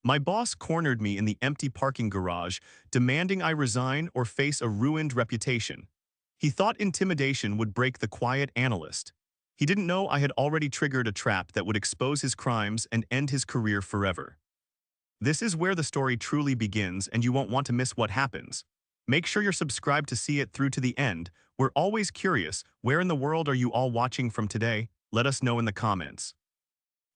My boss cornered me in the empty parking garage, demanding I resign or face a ruined reputation. He thought intimidation would break the quiet analyst. He didn't know I had already triggered a trap that would expose his crimes and end his career forever. This is where the story truly begins, and you won't want to miss what happens. Make sure you're subscribed to see it through to the end. We're always curious, where in the world are you all watching from today? Let us know in the comments.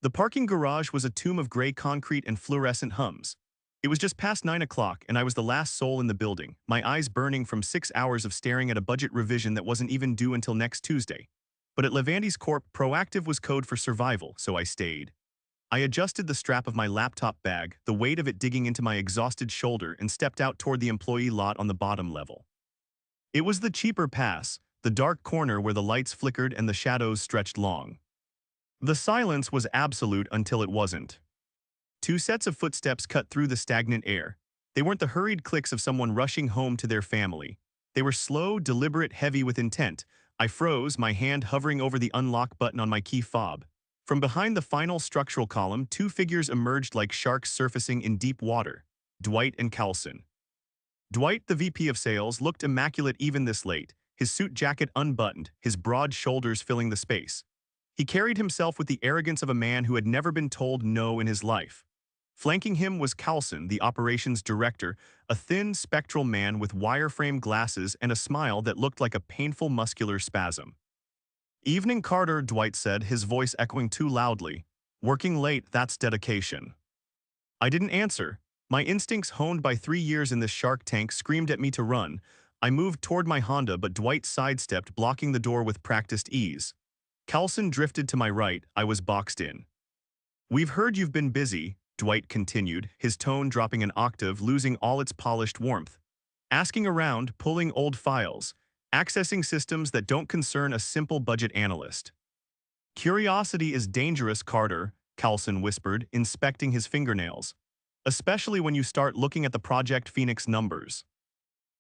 The parking garage was a tomb of gray concrete and fluorescent hums. It was just past 9 o'clock, and I was the last soul in the building, my eyes burning from 6 hours of staring at a budget revision that wasn't even due until next Tuesday. But at Levandy's Corp, proactive was code for survival, so I stayed. I adjusted the strap of my laptop bag, the weight of it digging into my exhausted shoulder, and stepped out toward the employee lot on the bottom level. It was the cheaper pass, the dark corner where the lights flickered and the shadows stretched long. The silence was absolute until it wasn't. Two sets of footsteps cut through the stagnant air. They weren't the hurried clicks of someone rushing home to their family. They were slow, deliberate, heavy with intent. I froze, my hand hovering over the unlock button on my key fob. From behind the final structural column, two figures emerged like sharks surfacing in deep water. Dwight and Carlson. Dwight, the VP of sales, looked immaculate even this late, his suit jacket unbuttoned, his broad shoulders filling the space. He carried himself with the arrogance of a man who had never been told no in his life. Flanking him was Carlson, the operations director, a thin, spectral man with wireframe glasses and a smile that looked like a painful muscular spasm. "Evening, Carter," Dwight said, his voice echoing too loudly. "Working late, that's dedication." I didn't answer. My instincts, honed by 3 years in this shark tank, screamed at me to run. I moved toward my Honda, but Dwight sidestepped, blocking the door with practiced ease. Carlson drifted to my right. I was boxed in. "We've heard you've been busy," Dwight continued, his tone dropping an octave, losing all its polished warmth. "Asking around, pulling old files, accessing systems that don't concern a simple budget analyst." "Curiosity is dangerous, Carter," Carlson whispered, inspecting his fingernails. "Especially when you start looking at the Project Phoenix numbers."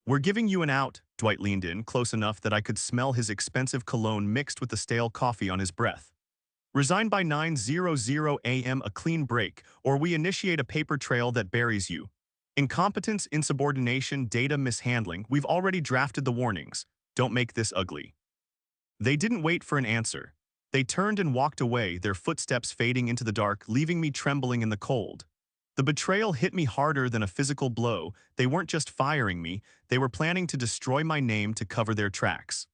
"We're giving you an out," Dwight leaned in, close enough that I could smell his expensive cologne mixed with the stale coffee on his breath. "Resign by 9:00 a.m., a clean break, or we initiate a paper trail that buries you. Incompetence, insubordination, data mishandling, we've already drafted the warnings. Don't make this ugly." They didn't wait for an answer. They turned and walked away, their footsteps fading into the dark, leaving me trembling in the cold. The betrayal hit me harder than a physical blow. They weren't just firing me, they were planning to destroy my name to cover their tracks.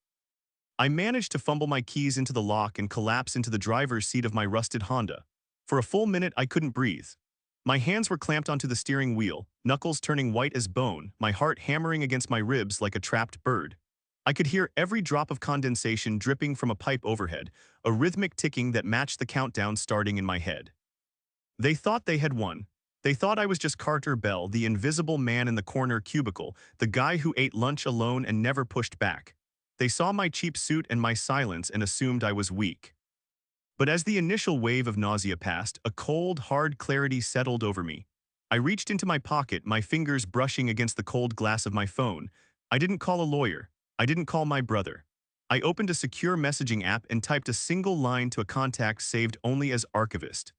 I managed to fumble my keys into the lock and collapse into the driver's seat of my rusted Honda. For a full minute, I couldn't breathe. My hands were clamped onto the steering wheel, knuckles turning white as bone, my heart hammering against my ribs like a trapped bird. I could hear every drop of condensation dripping from a pipe overhead, a rhythmic ticking that matched the countdown starting in my head. They thought they had won. They thought I was just Carter Bell, the invisible man in the corner cubicle, the guy who ate lunch alone and never pushed back. They saw my cheap suit and my silence and assumed I was weak. But as the initial wave of nausea passed, a cold, hard clarity settled over me. I reached into my pocket, my fingers brushing against the cold glass of my phone. I didn't call a lawyer. I didn't call my brother. I opened a secure messaging app and typed a single line to a contact saved only as archivist.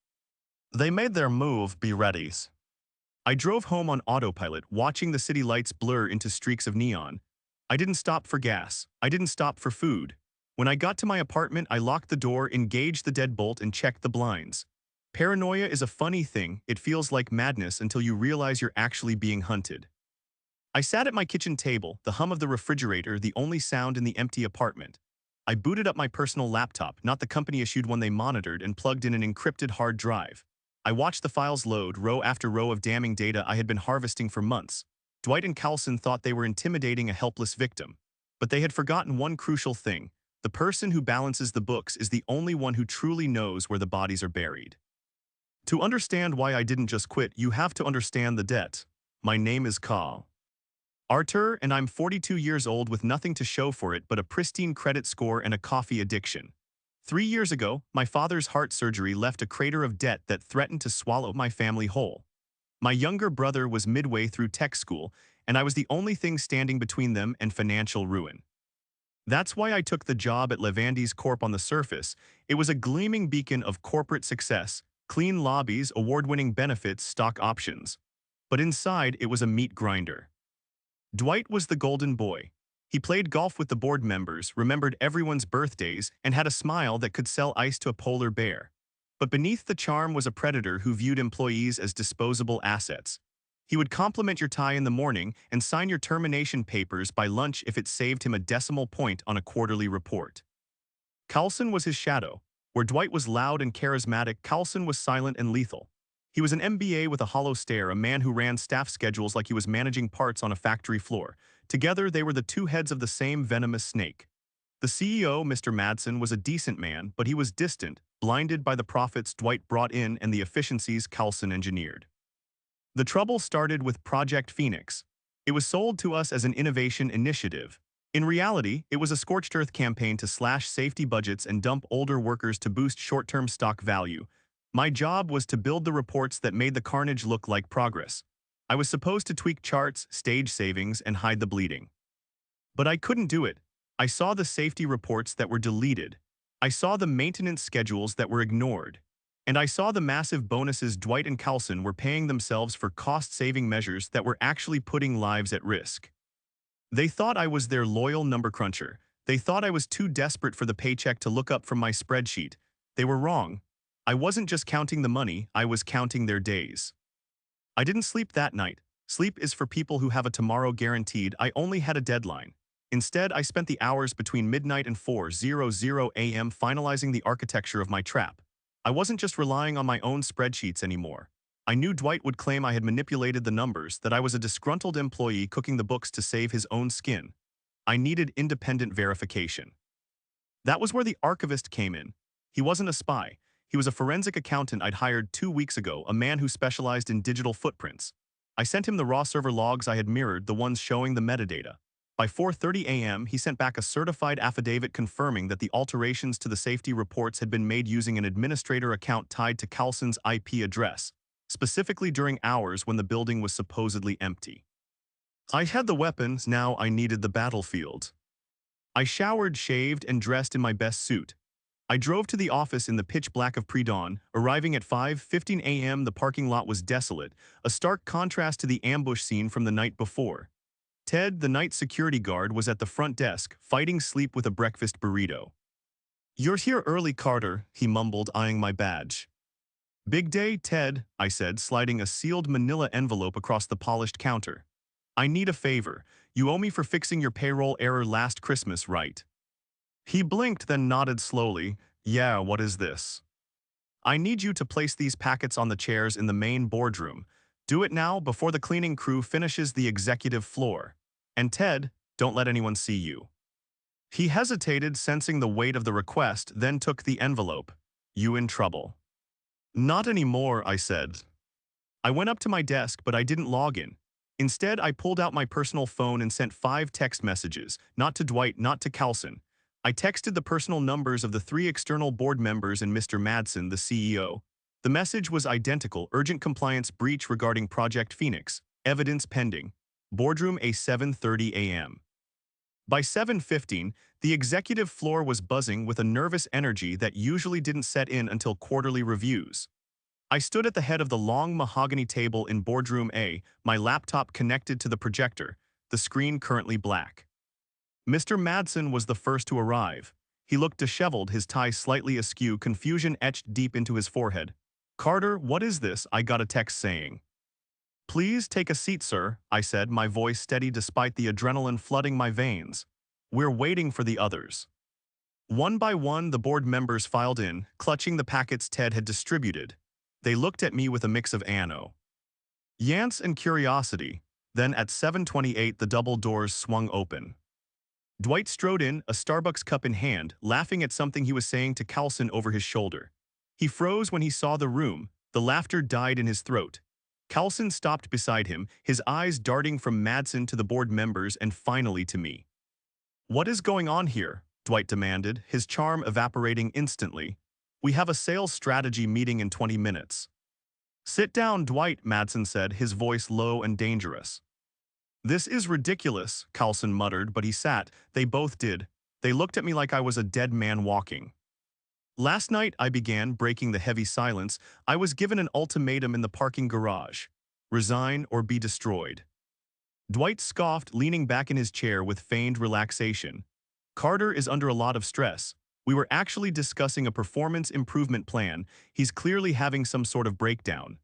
"They made their move, be ready." I drove home on autopilot, watching the city lights blur into streaks of neon. I didn't stop for gas. I didn't stop for food. When I got to my apartment, I locked the door, engaged the deadbolt, and checked the blinds. Paranoia is a funny thing. It feels like madness until you realize you're actually being hunted. I sat at my kitchen table, the hum of the refrigerator the only sound in the empty apartment. I booted up my personal laptop, not the company-issued one they monitored, and plugged in an encrypted hard drive. I watched the files load, row after row of damning data I had been harvesting for months. Dwight and Carlson thought they were intimidating a helpless victim. But they had forgotten one crucial thing. The person who balances the books is the only one who truly knows where the bodies are buried. To understand why I didn't just quit, you have to understand the debt. My name is Carl Arthur, and I'm 42 years old with nothing to show for it but a pristine credit score and a coffee addiction. 3 years ago, my father's heart surgery left a crater of debt that threatened to swallow my family whole. My younger brother was midway through tech school, and I was the only thing standing between them and financial ruin. That's why I took the job at Levandy's Corp on the surface. It was a gleaming beacon of corporate success, Clean lobbies, award-winning benefits, stock options. But inside, it was a meat grinder. Dwight was the golden boy. He played golf with the board members, remembered everyone's birthdays, and had a smile that could sell ice to a polar bear. But beneath the charm was a predator who viewed employees as disposable assets. He would compliment your tie in the morning and sign your termination papers by lunch if it saved him a decimal point on a quarterly report. Carlson was his shadow. Where Dwight was loud and charismatic, Carlson was silent and lethal. He was an MBA with a hollow stare, a man who ran staff schedules like he was managing parts on a factory floor. Together, they were the two heads of the same venomous snake. The CEO, Mr. Madsen, was a decent man, but he was distant, blinded by the profits Dwight brought in and the efficiencies Carlson engineered. The trouble started with Project Phoenix. It was sold to us as an innovation initiative. In reality, it was a scorched earth campaign to slash safety budgets and dump older workers to boost short-term stock value. My job was to build the reports that made the carnage look like progress. I was supposed to tweak charts, stage savings, and hide the bleeding. But I couldn't do it. I saw the safety reports that were deleted. I saw the maintenance schedules that were ignored. And I saw the massive bonuses Dwight and Carlson were paying themselves for cost-saving measures that were actually putting lives at risk. They thought I was their loyal number cruncher. They thought I was too desperate for the paycheck to look up from my spreadsheet. They were wrong. I wasn't just counting the money, I was counting their days. I didn't sleep that night. Sleep is for people who have a tomorrow guaranteed. I only had a deadline. Instead, I spent the hours between midnight and 4:00 a.m. finalizing the architecture of my trap. I wasn't just relying on my own spreadsheets anymore. I knew Dwight would claim I had manipulated the numbers, that I was a disgruntled employee cooking the books to save his own skin. I needed independent verification. That was where the archivist came in. He wasn't a spy. He was a forensic accountant I'd hired 2 weeks ago, a man who specialized in digital footprints. I sent him the raw server logs I had mirrored, the ones showing the metadata. By 4:30 a.m., he sent back a certified affidavit confirming that the alterations to the safety reports had been made using an administrator account tied to Carlson's IP address, specifically during hours when the building was supposedly empty. I had the weapons, now I needed the battlefield. I showered, shaved, and dressed in my best suit. I drove to the office in the pitch black of pre-dawn. Arriving at 5:15 a.m., the parking lot was desolate, a stark contrast to the ambush scene from the night before. Ted, the night security guard, was at the front desk, fighting sleep with a breakfast burrito. "You're here early, Carter," he mumbled, eyeing my badge. "Big day, Ted," I said, sliding a sealed manila envelope across the polished counter. "I need a favor. You owe me for fixing your payroll error last Christmas, right?" He blinked, then nodded slowly. "Yeah, what is this?" "I need you to place these packets on the chairs in the main boardroom. Do it now before the cleaning crew finishes the executive floor. And Ted, don't let anyone see you." He hesitated, sensing the weight of the request, then took the envelope. "You in trouble?" "Not anymore," I said. I went up to my desk, but I didn't log in. Instead, I pulled out my personal phone and sent 5 text messages, not to Dwight, not to Carlson. I texted the personal numbers of the 3 external board members and Mr. Madsen, the CEO. The message was identical: urgent compliance breach regarding Project Phoenix, evidence pending. Boardroom a 7:30 a.m. By 7:15, the executive floor was buzzing with a nervous energy that usually didn't set in until quarterly reviews. I stood at the head of the long mahogany table in Boardroom A, my laptop connected to the projector, the screen currently black. Mr. Madsen was the first to arrive. He looked disheveled, his tie slightly askew, confusion etched deep into his forehead. "Carter, what is this?" I got a text saying. "Please take a seat, sir," I said, my voice steady despite the adrenaline flooding my veins. "We're waiting for the others." One by one, the board members filed in, clutching the packets Ted had distributed. They looked at me with a mix of yance and curiosity. Then at 7:28, the double doors swung open. Dwight strode in, a Starbucks cup in hand, laughing at something he was saying to Carlson over his shoulder. He froze when he saw the room. The laughter died in his throat. Carlson stopped beside him, his eyes darting from Madsen to the board members and finally to me. "What is going on here?" Dwight demanded, his charm evaporating instantly. "We have a sales strategy meeting in 20 minutes. "Sit down, Dwight," Madsen said, his voice low and dangerous. "This is ridiculous," Carlson muttered, but he sat. They both did. They looked at me like I was a dead man walking. Last night I began, breaking the heavy silence. I was given an ultimatum in the parking garage. Resign or be destroyed. Dwight scoffed, leaning back in his chair with feigned relaxation. Carter is under a lot of stress. We were actually discussing a performance improvement plan. He's clearly having some sort of breakdown.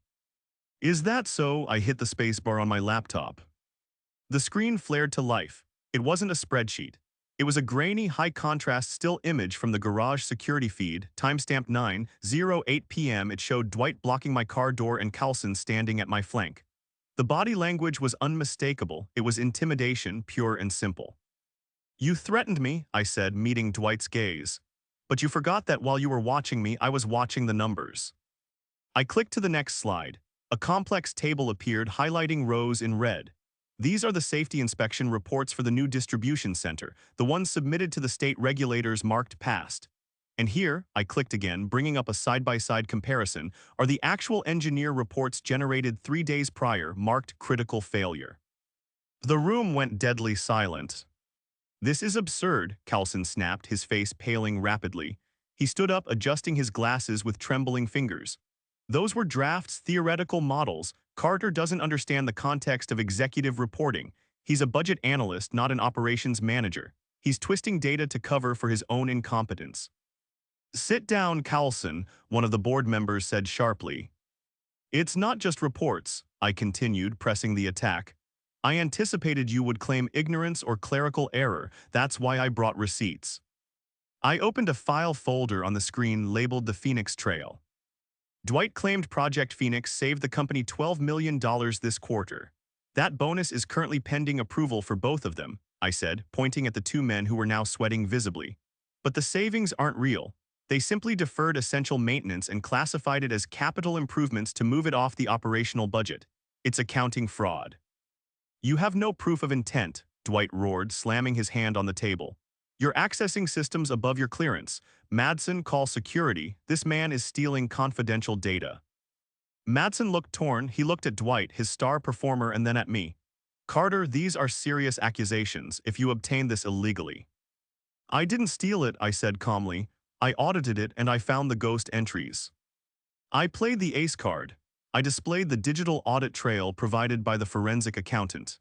Is that so? I hit the spacebar on my laptop. The screen flared to life. It wasn't a spreadsheet. It was a grainy, high-contrast still image from the garage security feed, timestamped 9:08 p.m. It showed Dwight blocking my car door and Carlson standing at my flank. The body language was unmistakable. It was intimidation, pure and simple. You threatened me, I said, meeting Dwight's gaze. But you forgot that while you were watching me, I was watching the numbers. I clicked to the next slide. A complex table appeared, highlighting rows in red. These are the safety inspection reports for the new distribution center, the ones submitted to the state regulators marked passed. And here, I clicked again, bringing up a side-by-side comparison, are the actual engineer reports generated 3 days prior, marked critical failure. The room went deadly silent. This is absurd, Carlson snapped, his face paling rapidly. He stood up, adjusting his glasses with trembling fingers. Those were drafts, theoretical models. Carter doesn't understand the context of executive reporting. He's a budget analyst, not an operations manager. He's twisting data to cover for his own incompetence. Sit down, Carlson, one of the board members said sharply. It's not just reports, I continued, pressing the attack. I anticipated you would claim ignorance or clerical error. That's why I brought receipts. I opened a file folder on the screen labeled the Phoenix Trail. Dwight claimed Project Phoenix saved the company $12 million this quarter. That bonus is currently pending approval for both of them, I said, pointing at the two men who were now sweating visibly. But the savings aren't real. They simply deferred essential maintenance and classified it as capital improvements to move it off the operational budget. It's accounting fraud. You have no proof of intent, Dwight roared, slamming his hand on the table. You're accessing systems above your clearance. Madsen, call security. This man is stealing confidential data. Madsen looked torn. He looked at Dwight, his star performer, and then at me. Carter, these are serious accusations if you obtained this illegally. I didn't steal it, I said calmly. I audited it and I found the ghost entries. I played the ace card. I displayed the digital audit trail provided by the forensic accountant.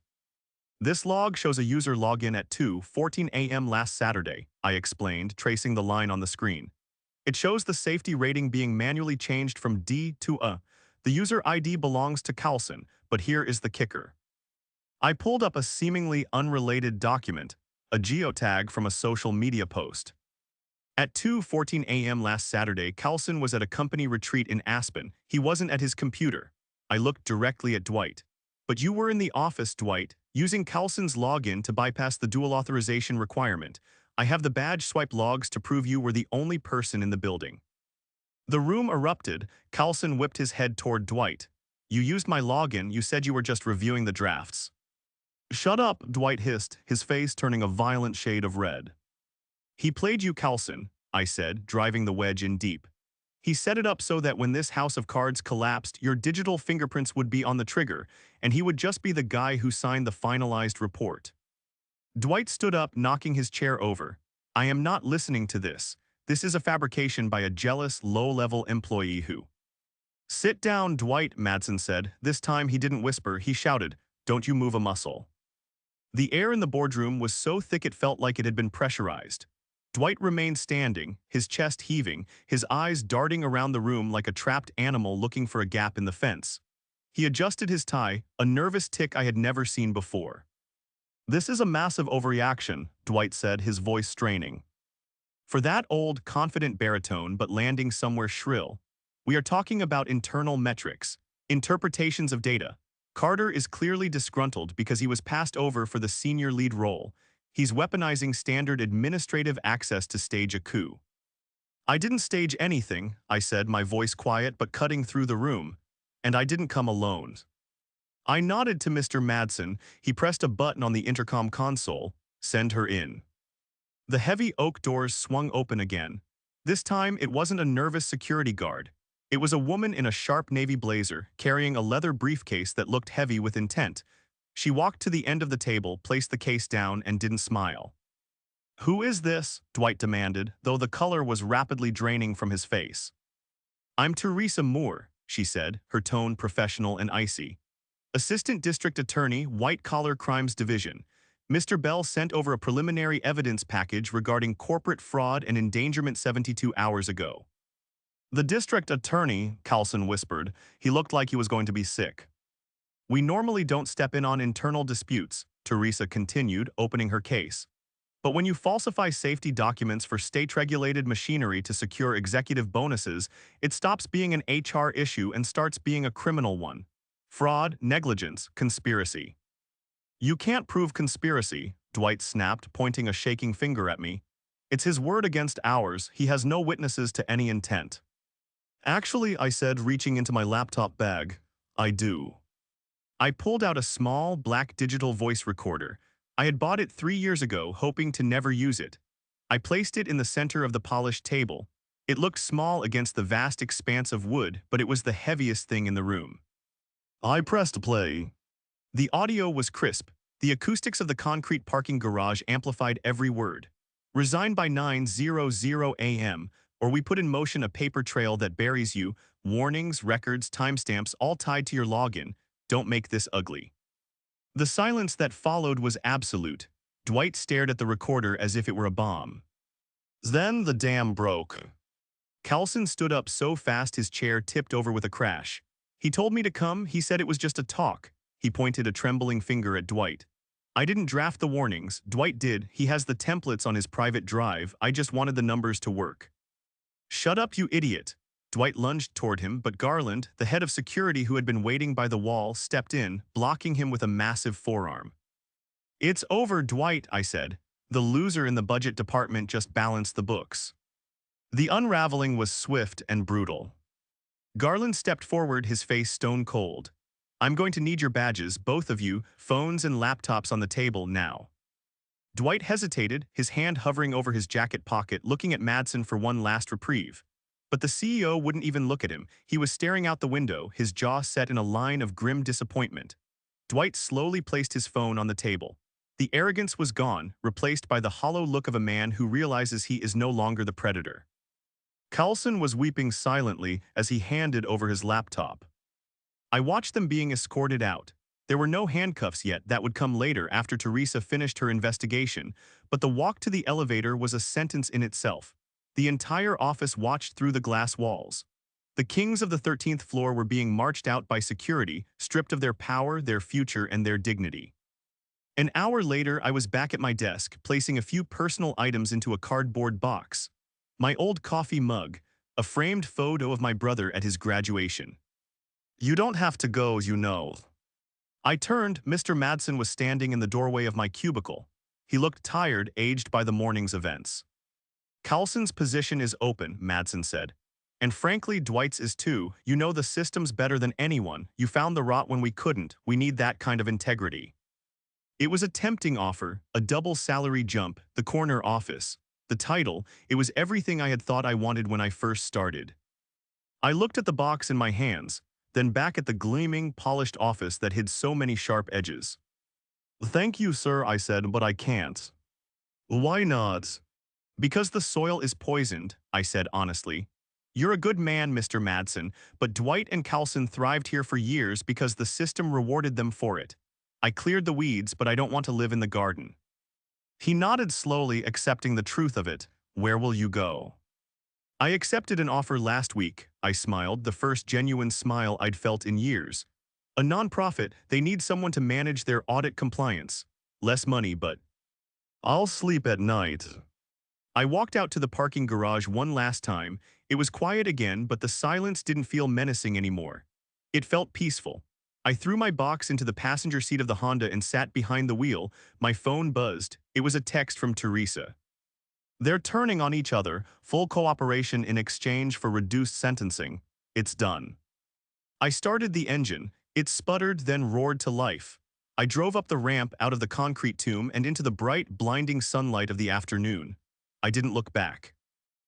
This log shows a user login at 2:14 a.m. last Saturday, I explained, tracing the line on the screen. It shows the safety rating being manually changed from D to A. The user ID belongs to Carlson, but here is the kicker. I pulled up a seemingly unrelated document, a geotag from a social media post. At 2:14 a.m. last Saturday, Carlson was at a company retreat in Aspen. He wasn't at his computer. I looked directly at Dwight. But you were in the office, Dwight, using Carlson's login to bypass the dual authorization requirement. I have the badge swipe logs to prove you were the only person in the building. The room erupted. Carlson whipped his head toward Dwight. You used my login. You said you were just reviewing the drafts. Shut up, Dwight hissed, his face turning a violent shade of red. He played you, Carlson, I said, driving the wedge in deep. He set it up so that when this house of cards collapsed, your digital fingerprints would be on the trigger, and he would just be the guy who signed the finalized report. Dwight stood up, knocking his chair over. I am not listening to this. This is a fabrication by a jealous, low-level employee who... Sit down, Dwight, Madsen said. This time he didn't whisper, he shouted, don't you move a muscle. The air in the boardroom was so thick it felt like it had been pressurized. Dwight remained standing, his chest heaving, his eyes darting around the room like a trapped animal looking for a gap in the fence. He adjusted his tie, a nervous tick I had never seen before. This is a massive overreaction, Dwight said, his voice straining. For that old, confident baritone but landing somewhere shrill. We are talking about internal metrics, interpretations of data. Carter is clearly disgruntled because he was passed over for the senior lead role. He's weaponizing standard administrative access to stage a coup. I didn't stage anything, I said, my voice quiet but cutting through the room. And I didn't come alone. I nodded to Mr. Madsen. He pressed a button on the intercom console. Send her in. The heavy oak doors swung open again. This time, it wasn't a nervous security guard. It was a woman in a sharp navy blazer, carrying a leather briefcase that looked heavy with intent. She walked to the end of the table, placed the case down, and didn't smile. "Who is this?" Dwight demanded, though the color was rapidly draining from his face. "I'm Teresa Moore," she said, her tone professional and icy. "Assistant District Attorney, White Collar Crimes Division. Mr. Bell sent over a preliminary evidence package regarding corporate fraud and endangerment 72 hours ago." "The district attorney," Carlson whispered. He looked like he was going to be sick. "We normally don't step in on internal disputes," Teresa continued, opening her case. "But when you falsify safety documents for state-regulated machinery to secure executive bonuses, it stops being an HR issue and starts being a criminal one. Fraud, negligence, conspiracy." "You can't prove conspiracy," Dwight snapped, pointing a shaking finger at me. "It's his word against ours. He has no witnesses to any intent." "Actually," I said, reaching into my laptop bag, "I do." I pulled out a small, black digital voice recorder. I had bought it 3 years ago, hoping to never use it. I placed it in the center of the polished table. It looked small against the vast expanse of wood, but it was the heaviest thing in the room. I pressed play. The audio was crisp. The acoustics of the concrete parking garage amplified every word. "Resign by 9:00 a.m., or we put in motion a paper trail that buries you. Warnings, records, timestamps, all tied to your login. Don't make this ugly." The silence that followed was absolute. Dwight stared at the recorder as if it were a bomb. Then the dam broke. Carlson stood up so fast his chair tipped over with a crash. "He told me to come. He said it was just a talk." He pointed a trembling finger at Dwight. "I didn't draft the warnings. Dwight did. He has the templates on his private drive. I just wanted the numbers to work." "Shut up, you idiot." Dwight lunged toward him, but Garland, the head of security who had been waiting by the wall, stepped in, blocking him with a massive forearm. "It's over, Dwight," I said. "The loser in the budget department just balanced the books." The unraveling was swift and brutal. Garland stepped forward, his face stone cold. "I'm going to need your badges, both of you, phones and laptops on the table now." Dwight hesitated, his hand hovering over his jacket pocket, looking at Madsen for one last reprieve. But the CEO wouldn't even look at him. He was staring out the window, his jaw set in a line of grim disappointment. Dwight slowly placed his phone on the table. The arrogance was gone, replaced by the hollow look of a man who realizes he is no longer the predator. Carlson was weeping silently as he handed over his laptop. I watched them being escorted out. There were no handcuffs yet, that would come later after Teresa finished her investigation, but the walk to the elevator was a sentence in itself. The entire office watched through the glass walls. The kings of the 13th floor were being marched out by security, stripped of their power, their future, and their dignity. An hour later, I was back at my desk, placing a few personal items into a cardboard box. My old coffee mug, a framed photo of my brother at his graduation. "You don't have to go, you know." I turned. Mr. Madsen was standing in the doorway of my cubicle. He looked tired, aged by the morning's events. "Carlson's position is open," Madsen said. "And frankly, Dwight's is too. You know the systems better than anyone. You found the rot when we couldn't. We need that kind of integrity." It was a tempting offer, a double salary jump, the corner office. The title, it was everything I had thought I wanted when I first started. I looked at the box in my hands, then back at the gleaming, polished office that hid so many sharp edges. "Thank you, sir," I said, "but I can't." "Why not?" "Because the soil is poisoned," I said honestly. "You're a good man, Mr. Madsen, but Dwight and Carlson thrived here for years because the system rewarded them for it. I cleared the weeds, but I don't want to live in the garden." He nodded slowly, accepting the truth of it. "Where will you go?" "I accepted an offer last week," I smiled, the first genuine smile I'd felt in years. "A nonprofit, they need someone to manage their audit compliance. Less money, but I'll sleep at night." I walked out to the parking garage one last time. It was quiet again, but the silence didn't feel menacing anymore. It felt peaceful. I threw my box into the passenger seat of the Honda and sat behind the wheel. My phone buzzed. It was a text from Teresa. "They're turning on each other, full cooperation in exchange for reduced sentencing. It's done." I started the engine. It sputtered, then roared to life. I drove up the ramp out of the concrete tomb and into the bright, blinding sunlight of the afternoon. I didn't look back.